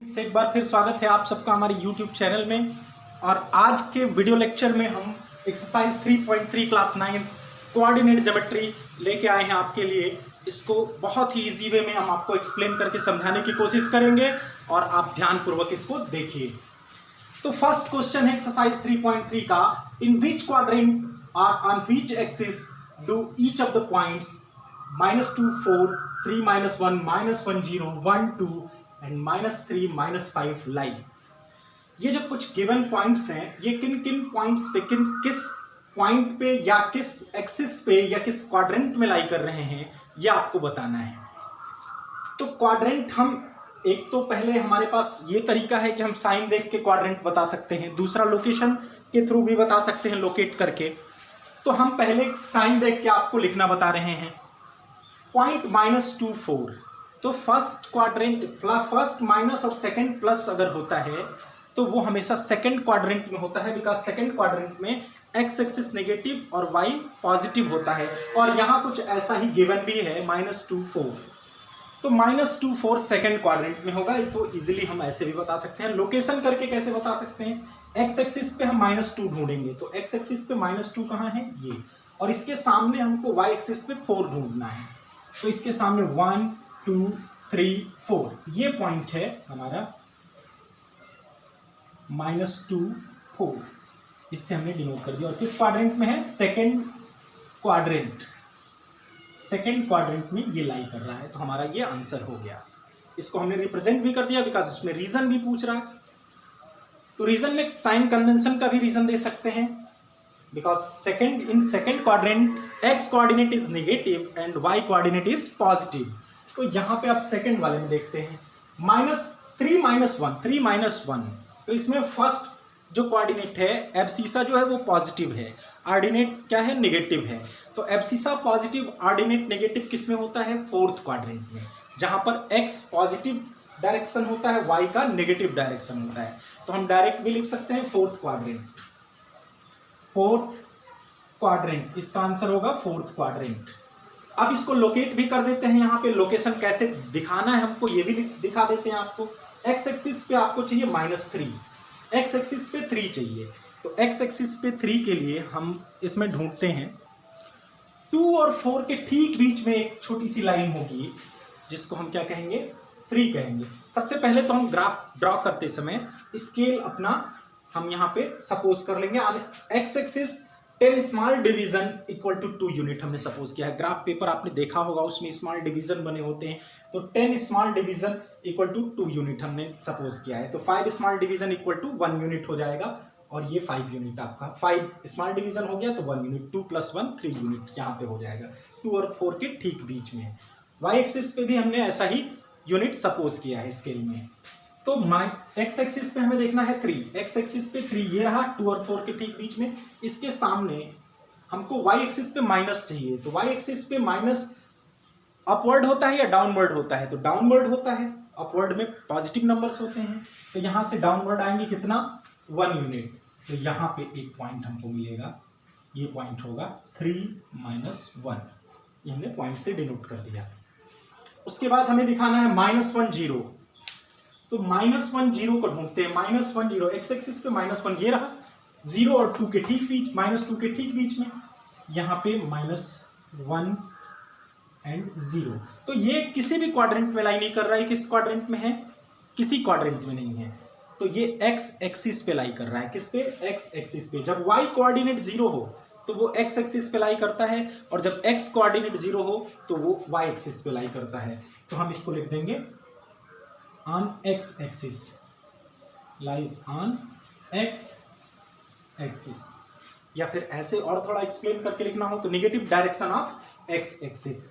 से एक बार फिर स्वागत है आप सबका हमारे YouTube चैनल में। और आज के वीडियो लेक्चर में हम एक्सरसाइज 3.3 क्लास 9 कोऑर्डिनेट ज्योमेट्री लेके आए हैं आपके लिए। इसको बहुत ही इजी वे में हम आपको एक्सप्लेन करके समझाने की कोशिश करेंगे और आप ध्यानपूर्वक इसको देखिए। तो फर्स्ट क्वेश्चन है एक्सरसाइज 3.3 का, इन विच क्वाड्रेंट और on which axis do each of the points -2 4 3 -1 -1 0 1 2 and -3 -5 लाई। ये जो कुछ गिवन पॉइंट्स हैं ये किन किन पॉइंट्स पे किस पॉइंट पे या किस एक्सिस पे या किस क्वाड्रेंट में लाई कर रहे हैं ये आपको बताना है। तो क्वाड्रेंट हम एक तो पहले हमारे पास ये तरीका है कि हम साइन देख के क्वाड्रेंट बता सकते हैं, दूसरा लोकेशन के थ्रू भी बता सकते हैं लोकेट करके। तो हम पहले साइन देख के आपको लिखना बता रहे हैं। पॉइंट -2 4, तो फर्स्ट क्वाड्रेंट फर्स्ट माइनस और सेकंड प्लस अगर होता है तो वो हमेशा सेकंड क्वाड्रेंट में होता है, बिकॉज सेकंड क्वाड्रेंट में एक्स एक्सिस नेगेटिव और वाई पॉजिटिव होता है। और यहाँ कुछ ऐसा ही गिवन भी है -2 4, तो -2 4 सेकंड क्वाड्रेंट में होगा। तो इजीली हम ऐसे भी बता सकते हैं। लोकेशन करके कैसे बता सकते हैं, एक्स एक्सिस पे हम -2 ढूंढेंगे, तो एक्स एक्सिस पे -2 कहाँ है ये, और इसके सामने हमको वाई एक्सिस पे 4 ढूंढना है। तो इसके सामने 1 2 3 4 ये पॉइंट है हमारा -2 4, इससे हमने डिनोट कर दिया। और किस क्वाड्रेंट में है, सेकंड क्वाड्रेंट, सेकंड क्वाड्रेंट में ये लाई कर रहा है। तो हमारा ये आंसर हो गया। इसको हमने रिप्रेजेंट भी कर दिया बिकॉज उसमें रीजन भी पूछ रहा है। तो रीजन में साइन कन्वेंशन का भी रीजन दे सकते हैं, because second quadrant X coordinate is negative and Y coordinate is positive. तो यहाँ पे आप सेकंड वाले में देखते हैं -3 -1, तो इसमें फर्स्ट जो कोऑर्डिनेट है एब्सिसा जो है वो पॉजिटिव है, ऑर्डिनेट क्या है, नेगेटिव है। तो एब्सिसा पॉजिटिव ऑर्डिनेट नेगेटिव किस में होता है, फोर्थ क्वाड्रेंट में, जहां पर एक्स पॉजिटिव डायरेक्शन होता है, वाई का नेगेटिव डायरेक्शन होता है। तो हम डायरेक्ट भी लिख सकते हैं फोर्थ क्वाड्रेंट, इसका आंसर होगा फोर्थ क्वाड्रेंट। अब इसको लोकेट भी कर देते हैं। यहाँ पे लोकेशन कैसे दिखाना है हमको ये भी दिखा देते हैं आपको। एक्स एक्सिस पे आपको चाहिए -3, एक्स एक्सिस पे 3 चाहिए। तो एक्स एक्सिस पे 3 के लिए हम इसमें ढूंढते हैं 2 और 4 के ठीक बीच में एक छोटी सी लाइन होगी जिसको हम क्या कहेंगे, 3 कहेंगे। सबसे पहले तो हम ग्राफ ड्रॉ करते समय स्केल अपना हम यहाँ पे सपोज कर लेंगे। X axis 10 small division equal to 2 unit हमने सपोज किया है। ग्राफ पेपर आपने देखा होगा, उसमें स्मॉल डिवीजन बने होते हैं। तो 10 small division equal to 2 unit हमने सपोज किया है। तो 5 small division equal to 1 unit हो जाएगा, और ये 5 यूनिट आपका 5 स्मॉल डिवीजन हो गया तो 1 यूनिट, 2 + 1 3 यूनिट यहाँ पे हो जाएगा, 2 और 4 के ठीक बीच में। वाई एक्सिस पे भी हमने ऐसा ही यूनिट सपोज किया है स्केल में। तो एक्स एक्सिस पे हमें देखना है 3, एक्स एक्सिस पे 3 ये रहा, 2 और 4 के ठीक बीच में। इसके सामने हमको वाई एक्सिस पे माइनस चाहिए। तो वाई एक्सिस पे माइनस अपवर्ड होता है या डाउनवर्ड होता है, तो डाउनवर्ड होता है, अपवर्ड में पॉजिटिव नंबर्स होते हैं। तो यहाँ से डाउनवर्ड आएंगे कितना, 1 यूनिट। तो यहाँ पे एक पॉइंट हमको मिलेगा, ये पॉइंट होगा 3 -1, ये हमने पॉइंट से डिनोट कर दिया। उसके बाद हमें दिखाना है -1 0, तो -1 0 को ढूंढते हैं। -1 0 एक्स एक्सिस पे -1 ये रहा, 0 और 2 के ठीक बीच, -2 के ठीक बीच में यहाँ पे -1 एंड 0। तो ये किसी भी क्वाड्रेंट में लाई नहीं कर रहा है। किस क्वाड्रेंट में है, किसी क्वाड्रेंट में नहीं है। तो ये एक्स एक्सिस पे लाई कर रहा है, किस पे, एक्स एक्सिस पे। जब वाई कोऑर्डिनेट 0 हो तो वो एक्स एक्सिस पे लाई करता है, और जब एक्स कोऑर्डिनेट 0 हो तो वो वाई एक्सिस पे लाई करता है। तो हम इसको लिख देंगे on x axis, lies on x axis, या फिर ऐसे और थोड़ा एक्सप्लेन करके लिखना हो तो negative direction of x axis.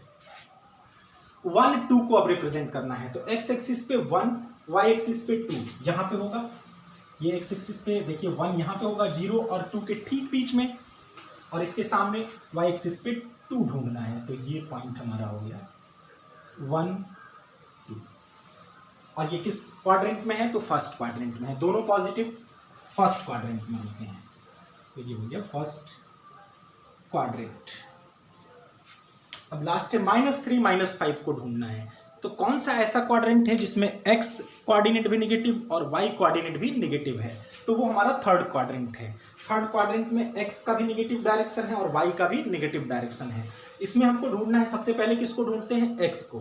1 2 को अब रिप्रेजेंट करना है, तो x एक्सिस पे 1, y एक्सिस पे 2 यहाँ पे होगा। ये x एक्सिस पे देखिए 1 यहाँ पे होगा, 0 और 2 के ठीक बीच में, और इसके सामने y एक्सिस पे 2 ढूंढना है। तो ये पॉइंट हमारा हो गया 1 2, और ये किस क्वाड्रेंट में है, तो फर्स्ट क्वाड्रेंट में है। दोनों पॉजिटिव फर्स्ट क्वाड्रेंट में होते हैं। तो ये हो गया फर्स्ट क्वाड्रेंट। अब लास्ट है -3 -5 को ढूंढना है। तो कौन सा ऐसा क्वाड्रेंट है जिसमें एक्स कोऑर्डिनेट भी निगेटिव और वाई कोऑर्डिनेट भी निगेटिव है? तो वो हमारा थर्ड क्वाड्रेंट है। थर्ड क्वाड्रेंट में एक्स का भी निगेटिव डायरेक्शन है और वाई का भी निगेटिव डायरेक्शन है। इसमें हमको ढूंढना है, सबसे पहले किसको ढूंढते हैं? एक्स को।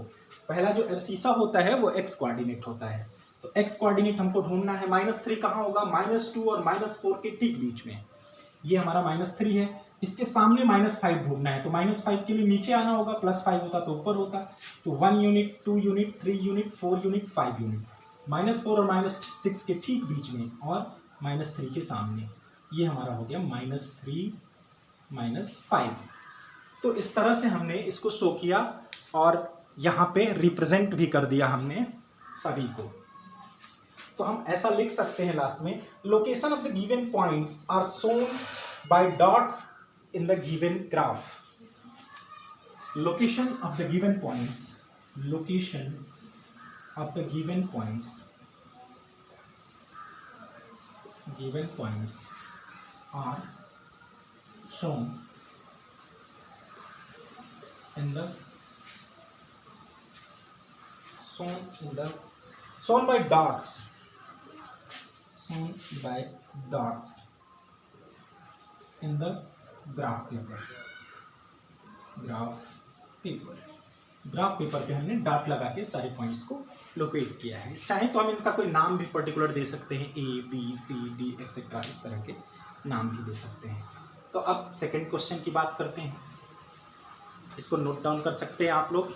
पहला जो एब्सिसा होता है वो एक्स कोऑर्डिनेट होता है, तो एक्स कोऑर्डिनेट हमको ढूंढना है। -3 कहाँ होगा? -2 और -4 के ठीक बीच में, ये हमारा -3 है। इसके सामने -5 ढूंढना है, तो -5 के लिए नीचे आना होगा, +5 होता तो ऊपर होता। तो 1 unit, 2 unit, 3 unit, 4 unit, 5 unit, -4 और -6 के ठीक बीच में और -3 के सामने, ये हमारा हो गया -3 -5। तो इस तरह से हमने इसको शो किया और यहाँ पे रिप्रेजेंट भी कर दिया हमने सभी को। तो हम ऐसा लिख सकते हैं लास्ट में, location of the given points are shown by dots in the given graph. Location of the given points, location of the given points are shown by dots in the graph paper। Graph paper पे हमने dot लगा के सारे points को locate किया है। चाहे तो हम इनका कोई नाम भी पर्टिकुलर दे सकते हैं, A, B, C, D etcetera, इस तरह के नाम भी दे सकते हैं। तो अब सेकंड क्वेश्चन की बात करते हैं, इसको नोट डाउन कर सकते हैं आप लोग।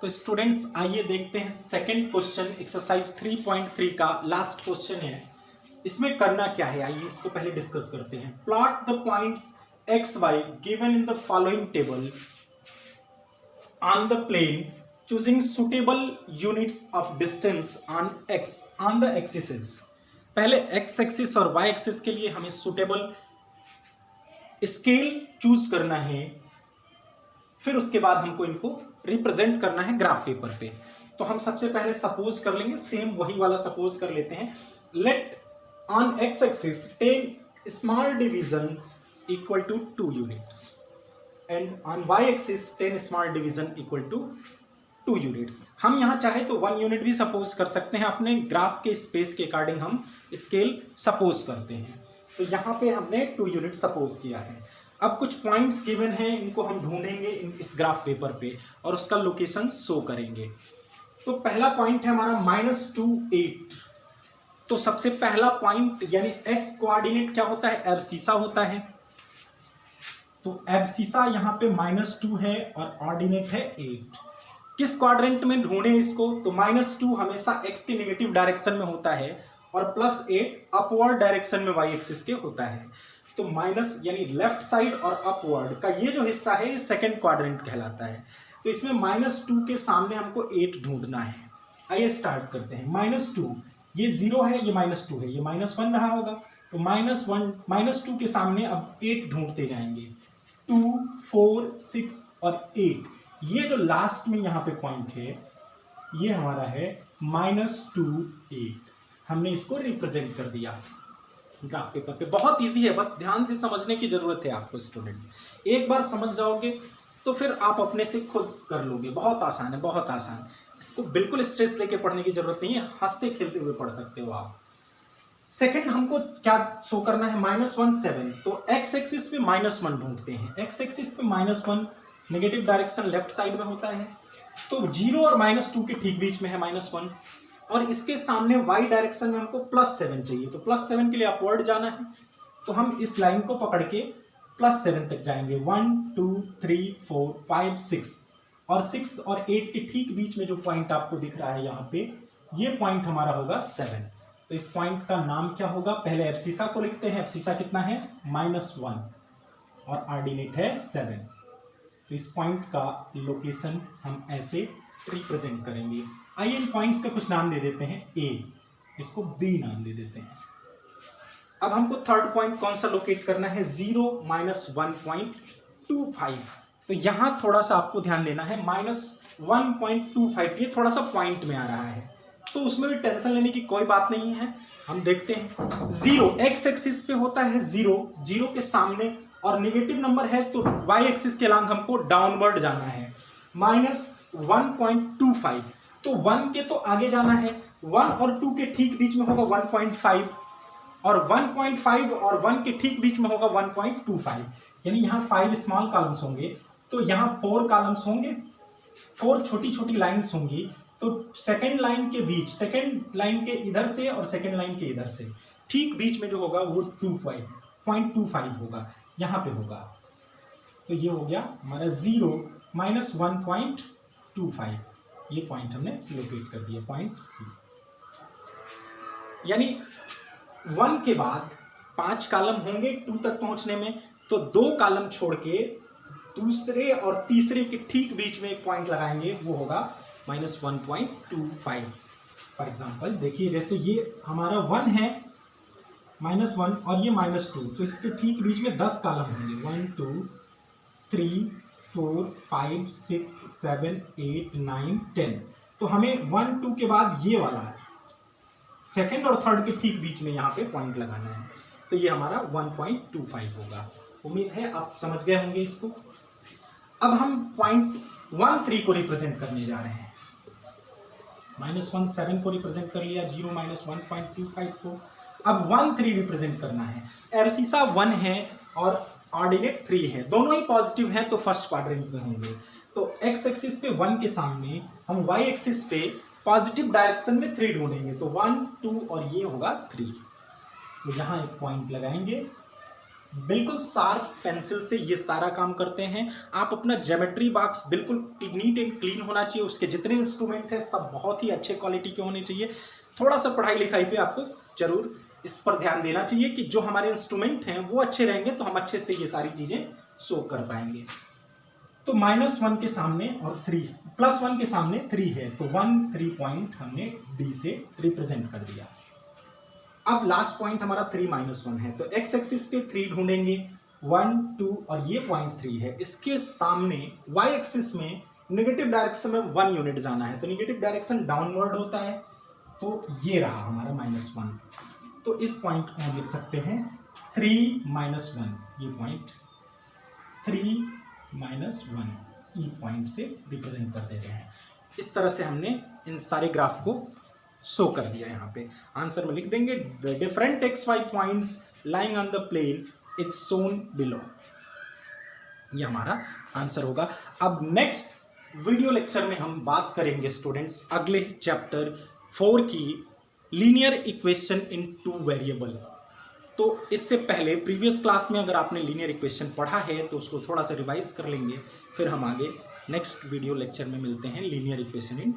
तो स्टूडेंट्स आइए देखते हैं सेकंड क्वेश्चन, एक्सरसाइज 3.3 का लास्ट क्वेश्चन है। इसमें करना क्या है, आइए इसको पहले डिस्कस करते हैं। Plot the points x, y given in the following table on the plane, choosing suitable units of distance on the axes। पहले x एक्सिस और y एक्सिस के लिए हमें सुटेबल स्केल चूज करना है, फिर उसके बाद हमको इनको रिप्रेजेंट करना है ग्राफ पेपर पे। तो हम सबसे पहले सपोज कर लेंगे, सेम वही वाला सपोज कर लेते हैं। Let on x axis 10 small division equal to 2 units and on y axis 10 small division equal to 2 units। हम यहाँ चाहे तो 1 यूनिट भी सपोज कर सकते हैं, अपने ग्राफ के स्पेस के अकॉर्डिंग हम स्केल सपोज करते हैं। तो यहाँ पे हमने 2 यूनिट सपोज किया है। अब कुछ पॉइंट्स गिवन हैं, इनको हम ढूंढेंगे इस ग्राफ पेपर पे और उसका लोकेशन शो करेंगे। तो पहला पॉइंट है हमारा -2, 8। तो सबसे पहला पॉइंट यानी x कोऑर्डिनेट क्या होता है? एब्सिसा होता है। तो एब्सिसा यहाँ पे -2 है और ऑर्डिनेट है 8। किस क्वाड्रेंट में ढूंढे इसको? तो -2 हमेशा x के नेगेटिव डायरेक्शन में होता है और +8 अपवर्ड डायरेक्शन में y एक्सिस के होता है। तो माइनस यानी लेफ्ट साइड और अपवर्ड का ये जो हिस्सा है ये सेकंड क्वाड्रेंट कहलाता है। तो इसमें -2 के सामने हमको 8 ढूंढना है। आइए स्टार्ट करते हैं। -2 ये 0 है, ये -2 है, ये -1 रहा होगा। तो -2 के सामने अब 8 ढूंढते जाएंगे। 2, 4, 6 और 8, ये जो लास्ट में यहाँ पे पॉइंट है ये हमारा है -2, 8। हमने इसको रिप्रेजेंट कर दिया ग्राफ पेपर पे। बहुत इजी है, बस ध्यान से समझने की जरूरत है आपको स्टूडेंट। एक बार समझ जाओगे तो फिर आप अपने से खुद कर लोगे। बहुत आसान है, बहुत आसान। इसको बिल्कुल स्ट्रेस लेके पढ़ने की जरूरत नहीं है, हंसते खेलते हुए पढ़ सकते हो आप। सेकंड हमको क्या शो करना है? -1, 7। तो x एक्सिस पे -1 ढूंढते हैं। x एक्सिस पे -1 नेगेटिव डायरेक्शन लेफ्ट साइड में होता है, तो 0 और -2 के ठीक बीच में है -1 और इसके सामने y डायरेक्शन में हमको +7 चाहिए। तो +7 के लिए अपवर्ड जाना है, तो हम इस लाइन को पकड़ के +7 तक जाएंगे। 1, 2, 3, 4, 5, 6 और 6 और 8 के ठीक बीच में जो पॉइंट आपको दिख रहा है यहाँ पे, ये पॉइंट हमारा होगा 7। तो इस पॉइंट का नाम क्या होगा? पहले एब्सिसा को लिखते हैं। एब्सिसा कितना है? -1 और ऑर्डिनेट है 7। तो इस पॉइंट का लोकेशन हम ऐसे रिप्रेजेंट करेंगे। आइए इन पॉइंट्स का कुछ नाम दे देते हैं। A, इसको B नाम दे देते हैं। अब हमको थर्ड पॉइंट कौन सा लोकेट करना है? 0, -1.25। तो यहाँ थोड़ा सा आपको ध्यान देना है। -1.25 ये थोड़ा सा पॉइंट में आ रहा है, तो उसमें भी टेंशन लेने की कोई बात नहीं है। हम देखते हैं 0 x एक्सिस पे होता है 0 के सामने और निगेटिव नंबर है तो वाई एक्सिस के अलॉन्ग हमको डाउनवर्ड जाना है, -1.25। तो 1 के तो आगे जाना है, 1 और 2 के ठीक बीच में होगा 1.5, और 1.5 और 1 के ठीक बीच में होगा 1.25, यानी यहाँ 5 स्मॉल कॉलम्स होंगे, तो यहाँ 4 कॉलम्स होंगे, 4 छोटी छोटी लाइन्स होंगी। तो सेकेंड लाइन के बीच, सेकेंड लाइन के इधर से और सेकेंड लाइन के इधर से ठीक बीच में जो होगा वो 2.25 होगा, यहाँ पे होगा। तो ये हो गया हमारा 0 - 1.25, ये पॉइंट हमने लोकेट कर दिया, पॉइंट सी। यानी 1 के बाद 5 कॉलम होंगे 2 तक पहुंचने में, तो 2 कॉलम छोड़ के दूसरे और तीसरे के ठीक बीच में एक पॉइंट लगाएंगे, वो होगा -1.25। फॉर एग्जाम्पल देखिए, जैसे ये हमारा 1 है, -1 और ये -2, तो इसके ठीक बीच में 10 कॉलम होंगे, 1 2 3 4 5 6 7 8 9 10। तो हमें 1 2 के बाद ये वाला है, सेकेंड और थर्ड के ठीक बीच में यहाँ पे पॉइंट लगाना है, तो ये हमारा 1.25 होगा। उम्मीद है आप समझ गए होंगे इसको। अब हम पॉइंट 13 को रिप्रेजेंट करने जा रहे हैं। -17 को रिप्रेजेंट कर लिया, 0 - 1.25 को। अब 13 रिप्रेजेंट करना है। एब्सिसा 1 है और ऑर्डिनेट 3 है, दोनों ही पॉजिटिव हैं, तो फर्स्ट क्वाड्रेंट में होंगे। तो एक्स एक्सिस पे 1 के सामने हम वाई एक्सिस पे पॉजिटिव डायरेक्शन में 3 ढूंढेंगे, तो 1 2 और ये होगा 3। तो यहाँ एक पॉइंट लगाएंगे। बिल्कुल शार्प पेंसिल से ये सारा काम करते हैं। आप अपना ज्योमेट्री बॉक्स बिल्कुल नीट एंड क्लीन होना चाहिए, उसके जितने इंस्ट्रूमेंट हैं सब बहुत ही अच्छे क्वालिटी के होने चाहिए। थोड़ा सा पढ़ाई लिखाई पे आपको जरूर इस पर ध्यान देना चाहिए कि जो हमारे इंस्ट्रूमेंट हैं वो अच्छे रहेंगे तो हम अच्छे से ये सारी चीज़ें शो कर पाएंगे। तो -1 के सामने और 3, +1 के सामने 3 है, तो 1 3 पॉइंट हमने डी से रिप्रेजेंट कर दिया। अब लास्ट पॉइंट हमारा 3 - 1 है, तो एक्स एक्सिस पे 3 ढूंढेंगे, 1 2 और ये पॉइंट 3 है। इसके सामने वाई एक्सिस में नेगेटिव डायरेक्शन में 1 यूनिट जाना है, तो नेगेटिव डायरेक्शन डाउनवर्ड होता है, तो ये रहा हमारा -1। तो इस पॉइंट को हम लिख सकते हैं 3 - 1, ये पॉइंट 3 - 1 ई पॉइंट से रिप्रेजेंट कर दे रहे हैं। इस तरह से हमने इन सारे ग्राफ को शो कर दिया। यहाँ पे आंसर में लिख देंगे the different XY points lying on the plane is shown below, ये हमारा आंसर होगा। अब नेक्स्ट वीडियो लेक्चर में हम बात करेंगे स्टूडेंट्स अगले चैप्टर 4 की लीनियर इक्वेशन इन 2 वेरिएबल। तो इससे पहले प्रीवियस क्लास में अगर आपने लीनियर इक्वेशन पढ़ा है तो उसको थोड़ा सा रिवाइज कर लेंगे, फिर हम आगे नेक्स्ट वीडियो लेक्चर में मिलते हैं लीनियर इक्वेशन इन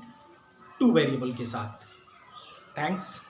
2 वेरिएबल के साथ। थैंक्स।